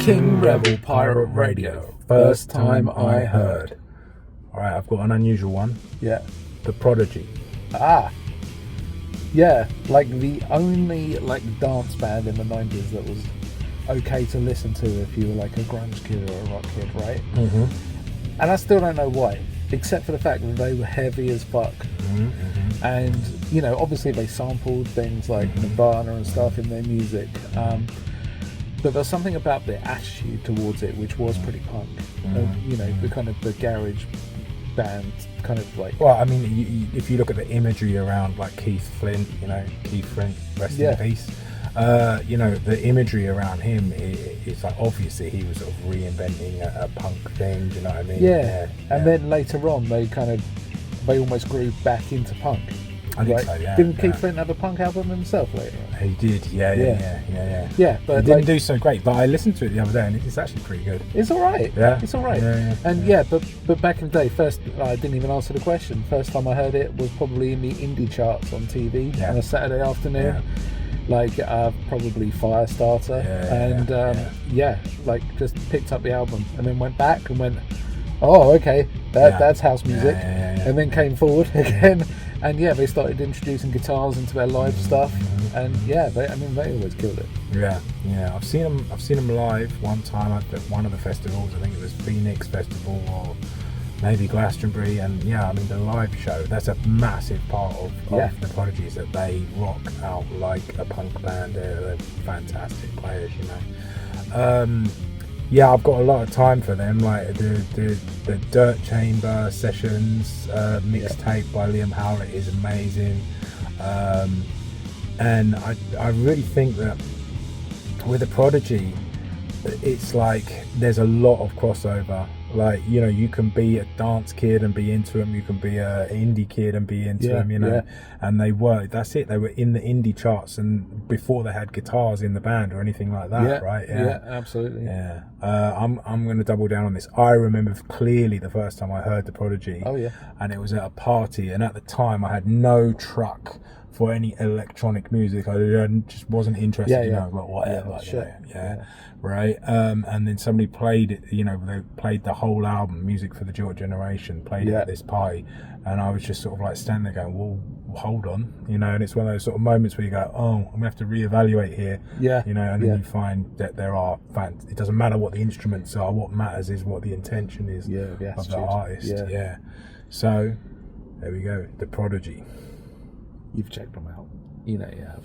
King Rebel Pirate Radio. First time I heard. Alright, I've got an unusual one. Yeah. The Prodigy. Ah. Yeah, like the only dance band in the 90s that was okay to listen to if you were like a grunge kid or a rock kid, right? Mm-hmm. And I still don't know why, except for the fact that they were heavy as fuck. Mm-hmm. And, you know, obviously they sampled things like Nirvana and stuff in their music. But there's something about their attitude towards it which was pretty punk. You know, the kind of the garage band kind of like... Well, I mean, if you look at the imagery around like Keith Flint, rest in peace. You know, the imagery around him is like, obviously he was sort of reinventing a punk thing, do you know what I mean? Yeah. And then later on they almost grew back into punk. I think so, yeah. Didn't Keith Flint have a punk album himself later on? He did, yeah. Yeah, but it didn't do so great, but I listened to it the other day and it's actually pretty good. It's alright. Yeah. It's alright. But back in the day, first, I didn't even answer the question. First time I heard it was probably in the indie charts on TV on a Saturday afternoon. Like probably Firestarter, just picked up the album and then went back and went, oh, okay, that's house music, and then came forward again, and they started introducing guitars into their live stuff, and they always killed it. I've seen them live one time at one of the festivals. I think it was Phoenix Festival or maybe Glastonbury, and the live show, that's a massive part of the Prodigy, that they rock out like a punk band. They're fantastic players, you know. I've got a lot of time for them, like the Dirt Chamber Sessions mixtape by Liam Howlett is amazing, and I really think that with the Prodigy it's like there's a lot of crossover. Like, you know, you can be a dance kid and be into them, you can be a indie kid and be into them, you know. And they were in the indie charts, and before they had guitars in the band or anything like that, right? Yeah, absolutely. I'm going to double down on this. I remember clearly the first time I heard the Prodigy. Oh yeah. And it was at a party, and at the time I had no truck for any electronic music. I just wasn't interested, but whatever. Right. And then somebody played it, they played the whole album, Music for the Jolt Generation, played it at this party, and I was just sort of like standing there going, well, hold on, and it's one of those sort of moments where you go, oh, I'm gonna have to reevaluate here, and then you find that there are fans. It doesn't matter what the instruments are, what matters is what the intention is of the artist. So there we go, the Prodigy. You've checked them out. You know you have.